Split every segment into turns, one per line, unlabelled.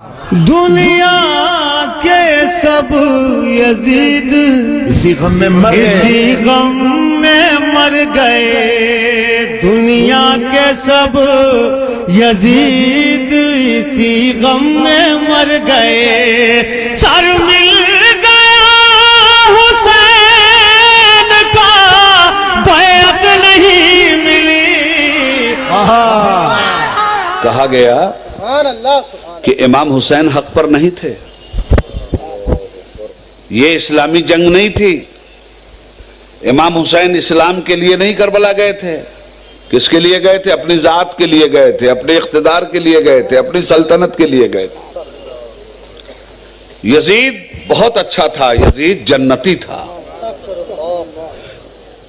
دنیا کے سب یزید
اسی غم میں مر گئے،
اسی غم میں مر گئے، دنیا کے سب یزید اسی غم میں مر گئے، سر مل گیا حسین کا بیعت نہیں ملی۔
کہا گیا کہ امام حسین حق پر نہیں تھے، یہ اسلامی جنگ نہیں تھی، امام حسین اسلام کے لیے نہیں کربلا گئے تھے، کس کے لیے گئے تھے؟ اپنی ذات کے لیے گئے تھے، اپنے اقتدار کے لیے گئے تھے، اپنی سلطنت کے لیے گئے تھے۔ یزید بہت اچھا تھا، یزید جنتی تھا،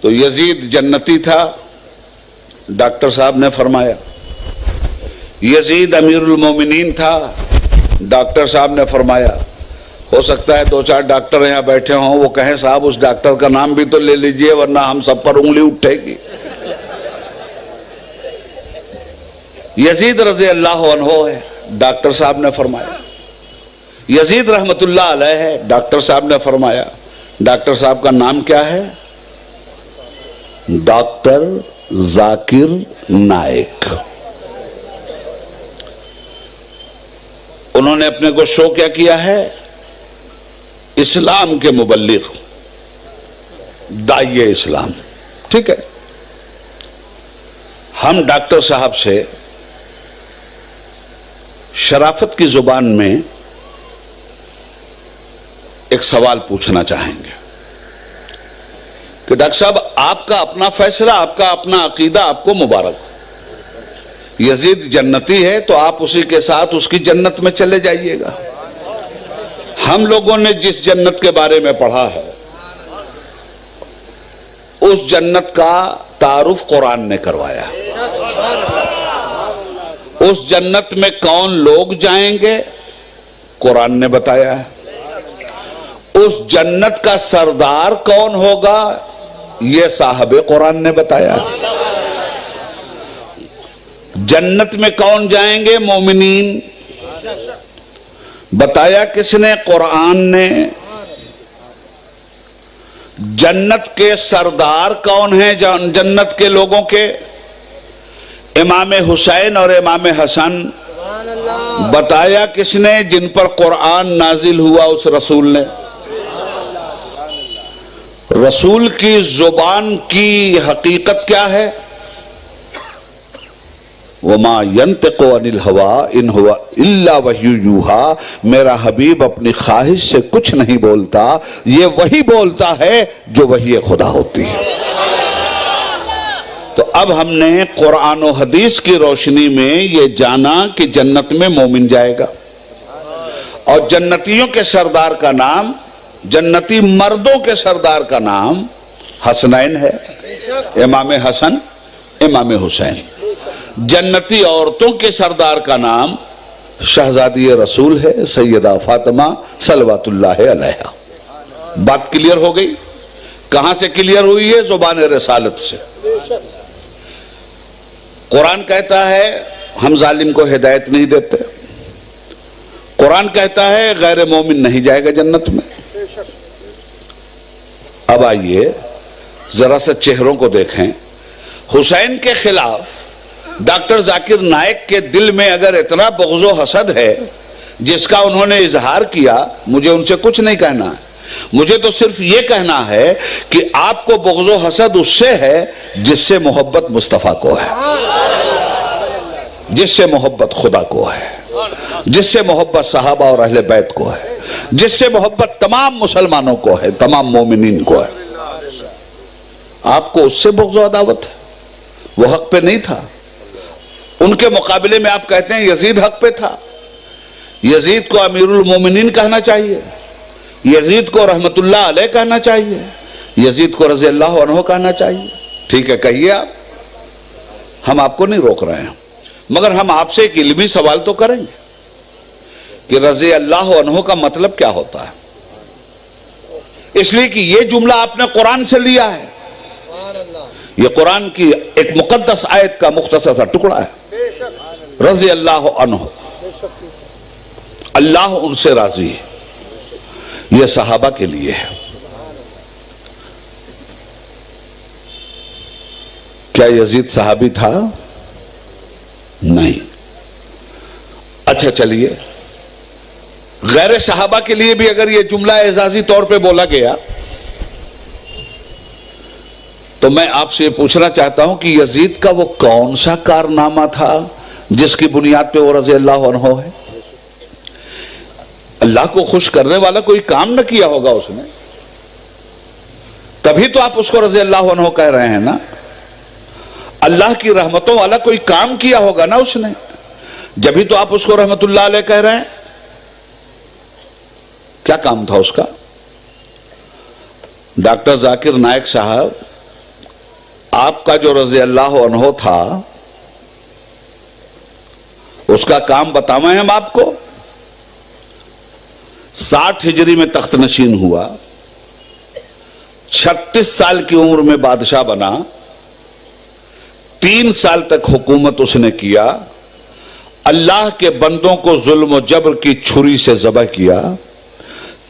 تو یزید جنتی تھا، ڈاکٹر صاحب نے فرمایا۔ یزید امیر المومنین تھا، ڈاکٹر صاحب نے فرمایا۔ ہو سکتا ہے دو چار ڈاکٹر یہاں بیٹھے ہوں، وہ کہیں صاحب اس ڈاکٹر کا نام بھی تو لے لیجئے ورنہ ہم سب پر انگلی اٹھے گی۔ یزید رضی اللہ عنہ ہے، ڈاکٹر صاحب نے فرمایا۔ یزید رحمت اللہ علیہ ہے، ڈاکٹر صاحب نے فرمایا۔ ڈاکٹر صاحب کا نام کیا ہے؟ ڈاکٹر ذاکر نائک۔ انہوں نے اپنے کو شو کیا کیا ہے؟ اسلام کے مبلغ، داعی اسلام۔ ٹھیک ہے، ہم ڈاکٹر صاحب سے شرافت کی زبان میں ایک سوال پوچھنا چاہیں گے کہ ڈاکٹر صاحب آپ کا اپنا فیصلہ، آپ کا اپنا عقیدہ، آپ کو مبارک۔ یزید جنتی ہے تو آپ اسی کے ساتھ اس کی جنت میں چلے جائیے گا۔ ہم لوگوں نے جس جنت کے بارے میں پڑھا ہے اس جنت کا تعارف قرآن نے کروایا۔ اس جنت میں کون لوگ جائیں گے قرآن نے بتایا ہے۔ اس جنت کا سردار کون ہوگا یہ صاحب قرآن نے بتایا ہے۔ جنت میں کون جائیں گے؟ مومنین۔ بتایا کس نے؟ قرآن نے۔ جنت کے سردار کون ہیں جنت کے لوگوں کے؟ امام حسین اور امام حسن۔ بتایا کس نے؟ جن پر قرآن نازل ہوا اس رسول نے۔ رسول کی زبان کی حقیقت کیا ہے؟ وَمَا يَنْتِقُ عَنِ الْهَوَىٰ إِنْ هُوَ إِلَّا وَحْيٌ يُوحَىٰ۔ میرا حبیب اپنی خواہش سے کچھ نہیں بولتا، یہ وہی بولتا ہے جو وحی خدا ہوتی ہے۔ تو اب ہم نے قرآن و حدیث کی روشنی میں یہ جانا کہ جنت میں مومن جائے گا، اور جنتیوں کے سردار کا نام، جنتی مردوں کے سردار کا نام حسنین ہے، امام حسن، امام حسین۔ جنتی عورتوں کے سردار کا نام شہزادی رسول ہے، سیدہ فاطمہ صلوات اللہ علیہا۔ بات کلیئر ہو گئی؟ کہاں سے کلیئر ہوئی ہے؟ زبان رسالت سے۔ قرآن کہتا ہے ہم ظالم کو ہدایت نہیں دیتے، قرآن کہتا ہے غیر مومن نہیں جائے گا جنت میں۔ اب آئیے ذرا سا چہروں کو دیکھیں۔ حسین کے خلاف ڈاکٹر ذاکر نائک کے دل میں اگر اتنا بغض و حسد ہے جس کا انہوں نے اظہار کیا، مجھے ان سے کچھ نہیں کہنا ہے، مجھے تو صرف یہ کہنا ہے کہ آپ کو بغض و حسد اس سے ہے جس سے محبت مصطفیٰ کو ہے، جس سے محبت خدا کو ہے، جس سے محبت صحابہ اور اہل بیت کو ہے، جس سے محبت تمام مسلمانوں کو ہے، تمام مومنین کو ہے۔ آپ کو اس سے بغض و عداوت ہے، وہ حق پہ نہیں تھا۔ ان کے مقابلے میں آپ کہتے ہیں یزید حق پہ تھا۔ یزید کو امیر المومنین کہنا چاہیے، یزید کو رحمت اللہ علیہ کہنا چاہیے، یزید کو رضی اللہ عنہ کہنا چاہیے۔ ٹھیک ہے، کہیے آپ، ہم آپ کو نہیں روک رہے ہیں، مگر ہم آپ سے ایک علمی سوال تو کریں گے کہ رضی اللہ عنہ کا مطلب کیا ہوتا ہے؟ اس لیے کہ یہ جملہ آپ نے قرآن سے لیا ہے، یہ قرآن کی ایک مقدس آیت کا مختصر سا ٹکڑا ہے، رضی اللہ عنہ۔ اللہ ان سے راضی ہے، یہ صحابہ کے لیے ہے۔ کیا یزید صحابی تھا؟ نہیں۔ اچھا چلیے، غیر صحابہ کے لیے بھی اگر یہ جملہ اعزازی طور پہ بولا گیا تو میں آپ سے یہ پوچھنا چاہتا ہوں کہ یزید کا وہ کون سا کارنامہ تھا جس کی بنیاد پہ وہ رضی اللہ عنہ ہے؟ اللہ کو خوش کرنے والا کوئی کام نہ کیا ہوگا اس نے، تبھی تو آپ اس کو رضی اللہ عنہ کہہ رہے ہیں نا۔ اللہ کی رحمتوں والا کوئی کام کیا ہوگا نا اس نے، جبھی تو آپ اس کو رحمت اللہ علیہ کہہ رہے ہیں۔ کیا کام تھا اس کا؟ ڈاکٹر ذاکر نائک صاحب، آپ کا جو رضی اللہ عنہ تھا اس کا کام بتاویں ہم آپ کو۔ 60 ہجری میں تخت نشین ہوا، 36 سال کی عمر میں بادشاہ بنا، 3 سال تک حکومت اس نے کیا، اللہ کے بندوں کو ظلم و جبر کی چھری سے ذبح کیا،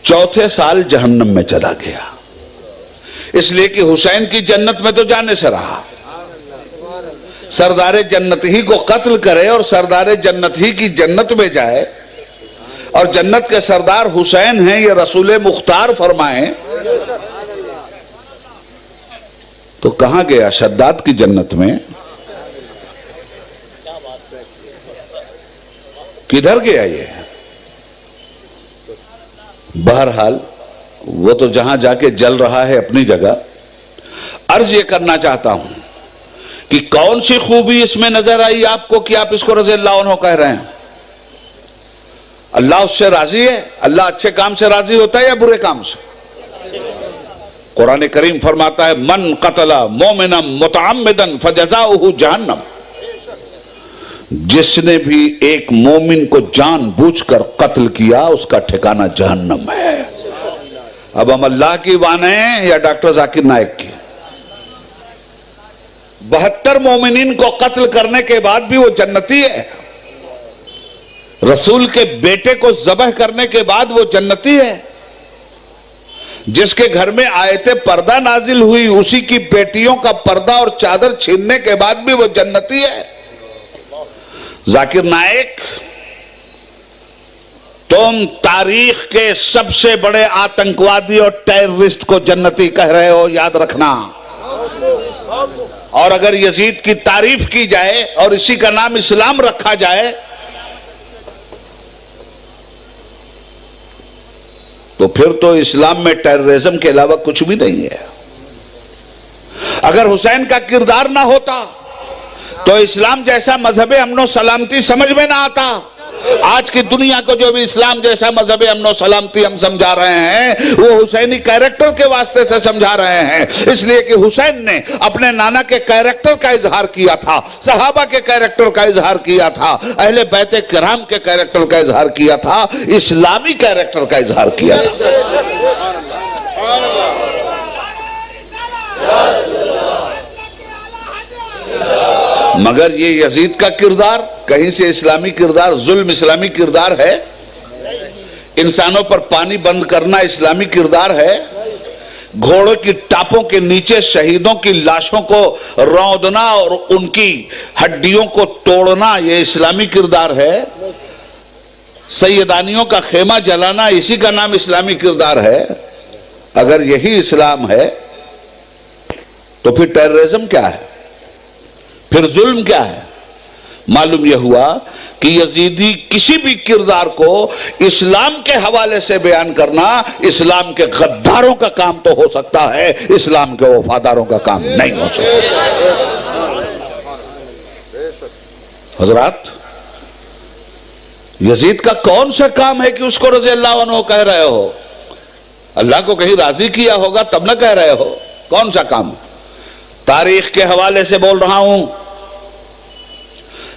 4تھے سال جہنم میں چلا گیا، اس لیے کہ حسین کی جنت میں تو جانے سے رہا۔ سردار جنت ہی کو قتل کرے اور سردار جنت ہی کی جنت میں جائے، اور جنت کے سردار حسین ہیں، یہ رسول مختار فرمائیں، تو کہاں گیا؟ شداد کی جنت میں؟ کدھر گیا یہ؟ بہرحال وہ تو جہاں جا کے جل رہا ہے اپنی جگہ۔ عرض یہ کرنا چاہتا ہوں کہ کون سی خوبی اس میں نظر آئی آپ کو کہ آپ اس کو رضی اللہ عنہ کہہ رہے ہیں؟ اللہ اس سے راضی ہے؟ اللہ اچھے کام سے راضی ہوتا ہے یا برے کام سے؟ قرآن کریم فرماتا ہے من قتل مومنا متعمدا فجزاؤہ جہنم، جس نے بھی ایک مومن کو جان بوجھ کر قتل کیا اس کا ٹھکانہ جہنم ہے۔ اب ہم اللہ کی مانیں یا ڈاکٹر ذاکر نائک کی؟ 72 مومنین کو قتل کرنے کے بعد بھی وہ جنتی ہے، رسول کے بیٹے کو ذبح کرنے کے بعد وہ جنتی ہے، جس کے گھر میں آیت پردہ نازل ہوئی اسی کی بیٹیوں کا پردہ اور چادر چھیننے کے بعد بھی وہ جنتی ہے۔ ذاکر نائک، تم تاریخ کے سب سے بڑے آتنکوادی اور ٹیررسٹ کو جنتی کہہ رہے ہو، یاد رکھنا۔ اور اگر یزید کی تعریف کی جائے اور اسی کا نام اسلام رکھا جائے تو پھر تو اسلام میں ٹیررزم کے علاوہ کچھ بھی نہیں ہے۔ اگر حسین کا کردار نہ ہوتا تو اسلام جیسا مذہب امن و سلامتی سمجھ میں نہ آتا۔ آج کی دنیا کو جو بھی اسلام جیسا مذہب امن و سلامتی ہم سمجھا رہے ہیں وہ حسینی کیریکٹر کے واسطے سے سمجھا رہے ہیں، اس لیے کہ حسین نے اپنے نانا کے کیریکٹر کا اظہار کیا تھا، صحابہ کے کیریکٹر کا اظہار کیا تھا، اہل بیت کرام کے کیریکٹر کا اظہار کیا تھا، اسلامی کیریکٹر کا اظہار کیا تھا۔ مگر یہ یزید کا کردار کہیں سے اسلامی کردار، ظلم اسلامی کردار ہے؟ انسانوں پر پانی بند کرنا اسلامی کردار ہے؟ گھوڑوں کی ٹاپوں کے نیچے شہیدوں کی لاشوں کو روندا اور ان کی ہڈیوں کو توڑنا یہ اسلامی کردار ہے؟ سیدانیوں کا خیمہ جلانا اسی کا نام اسلامی کردار ہے؟ اگر یہی اسلام ہے تو پھر ٹیررزم کیا ہے؟ پھر ظلم کیا ہے؟ معلوم یہ ہوا کہ یزیدی کسی بھی کردار کو اسلام کے حوالے سے بیان کرنا اسلام کے غداروں کا کام تو ہو سکتا ہے، اسلام کے وفاداروں کا کام نہیں ہو سکتا۔ حضرات، یزید کا کون سا کام ہے کہ اس کو رضی اللہ عنہ کہہ رہے ہو؟ اللہ کو کہیں راضی کیا ہوگا تب نہ کہہ رہے ہو؟ کون سا کام؟ تاریخ کے حوالے سے بول رہا ہوں،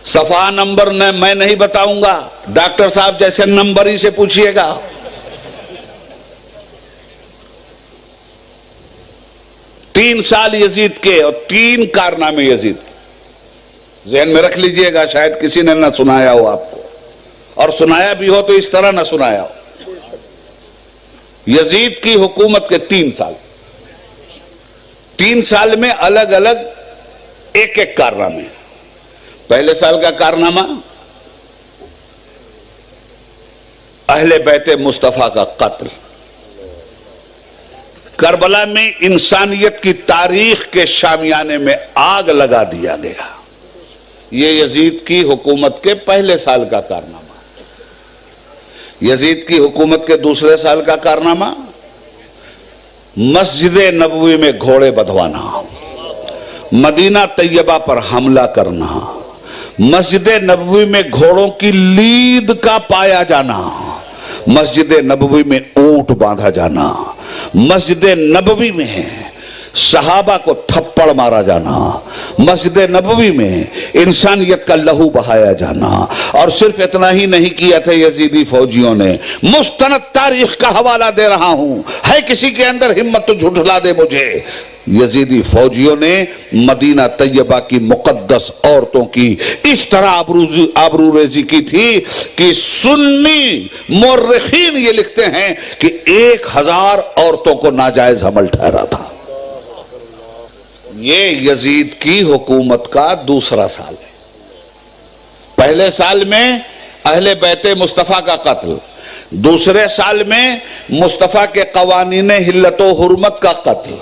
صفحہ نمبر میں نہیں بتاؤں گا، ڈاکٹر صاحب جیسے نمبر ہی سے پوچھئے گا۔ 3 سال یزید کے اور 3 کارنامے یزید کے ذہن میں رکھ لیجئے گا، شاید کسی نے نہ سنایا ہو آپ کو۔ اور سنایا بھی ہو تو اس طرح نہ سنایا ہو. یزید کی حکومت کے 3 سال، 3 سال میں الگ الگ ایک ایک کارنامے. پہلے سال کا کارنامہ اہل بیت مصطفیٰ کا قتل. کربلا میں انسانیت کی تاریخ کے شامیانے میں آگ لگا دیا گیا. یہ یزید کی حکومت کے پہلے سال کا کارنامہ. یزید کی حکومت کے دوسرے سال کا کارنامہ مسجد نبوی میں گھوڑے بدھوانا، مدینہ طیبہ پر حملہ کرنا، مسجد نبوی میں گھوڑوں کی لید کا پایا جانا، مسجد نبوی میں اونٹ باندھا جانا، مسجد نبوی میں صحابہ کو تھپڑ مارا جانا، مسجد نبوی میں انسانیت کا لہو بہایا جانا. اور صرف اتنا ہی نہیں کیا تھا یزیدی فوجیوں نے. مستند تاریخ کا حوالہ دے رہا ہوں، ہے کسی کے اندر ہمت تو جھٹلا دے مجھے. یزیدی فوجیوں نے مدینہ طیبہ کی مقدس عورتوں کی اس طرح آبروریزی کی تھی کہ سنی مورخین یہ لکھتے ہیں کہ 1000 عورتوں کو ناجائز حمل ٹھہرا تھا. یہ یزید کی حکومت کا دوسرا سال ہے. پہلے سال میں اہل بیت مصطفیٰ کا قتل، دوسرے سال میں مصطفیٰ کے قوانین حلت و حرمت کا قتل،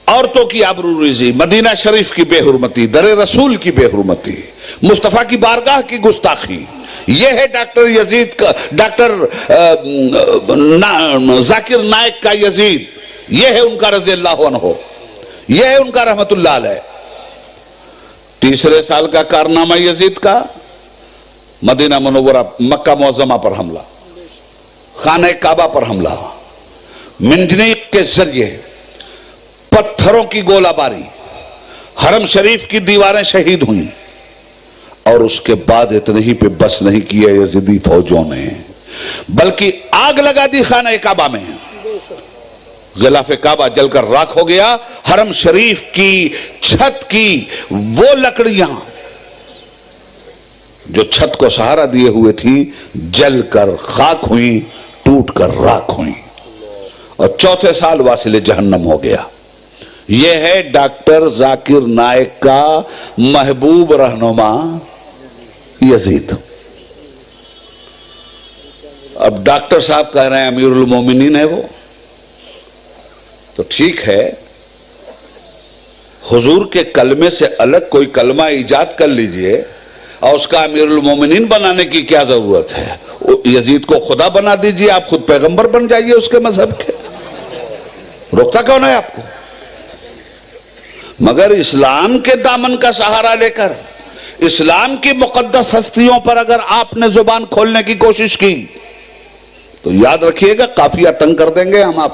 عورتوں کی آبروریزی، مدینہ شریف کی بے حرمتی، در رسول کی بے حرمتی، مصطفیٰ کی بارگاہ کی گستاخی. یہ ہے ڈاکٹر یزید کا، ڈاکٹر ذاکر نائک کا یزید. یہ ہے ان کا رضی اللہ عنہ، یہ ہے ان کا رحمت اللہ علیہ. تیسرے سال کا کارنامہ یزید کا مدینہ منورہ مکہ معظمہ پر حملہ، خانہ کعبہ پر حملہ، منجنیق کے ذریعے پتھروں کی گولہ باری، حرم شریف کی دیواریں شہید ہوئیں. اور اس کے بعد اتنے ہی پہ بس نہیں کیا یزیدی فوجوں نے، بلکہ آگ لگا دی خانہ کعبہ میں. غلاف کعبہ جل کر راکھ ہو گیا. حرم شریف کی چھت کی وہ لکڑیاں جو چھت کو سہارا دیے ہوئے تھی جل کر خاک ہوئیں، ٹوٹ کر راکھ ہوئیں. اور چوتھے سال واصل جہنم ہو گیا. یہ ہے ڈاکٹر ذاکر نائک کا محبوب رہنما یزید. اب ڈاکٹر صاحب کہہ رہے ہیں امیر المومنین ہے وہ، تو ٹھیک ہے، حضور کے کلمے سے الگ کوئی کلمہ ایجاد کر لیجئے اور اس کا امیر المومنین بنانے کی کیا ضرورت ہے؟ یزید کو خدا بنا دیجئے، آپ خود پیغمبر بن جائیے اس کے مذہب کے. روکتا کون ہے آپ کو؟ مگر اسلام کے دامن کا سہارا لے کر اسلام کی مقدس ہستیوں پر اگر آپ نے زبان کھولنے کی کوشش کی تو یاد رکھیے گا قافیہ تنگ کر دیں گے ہم آپ.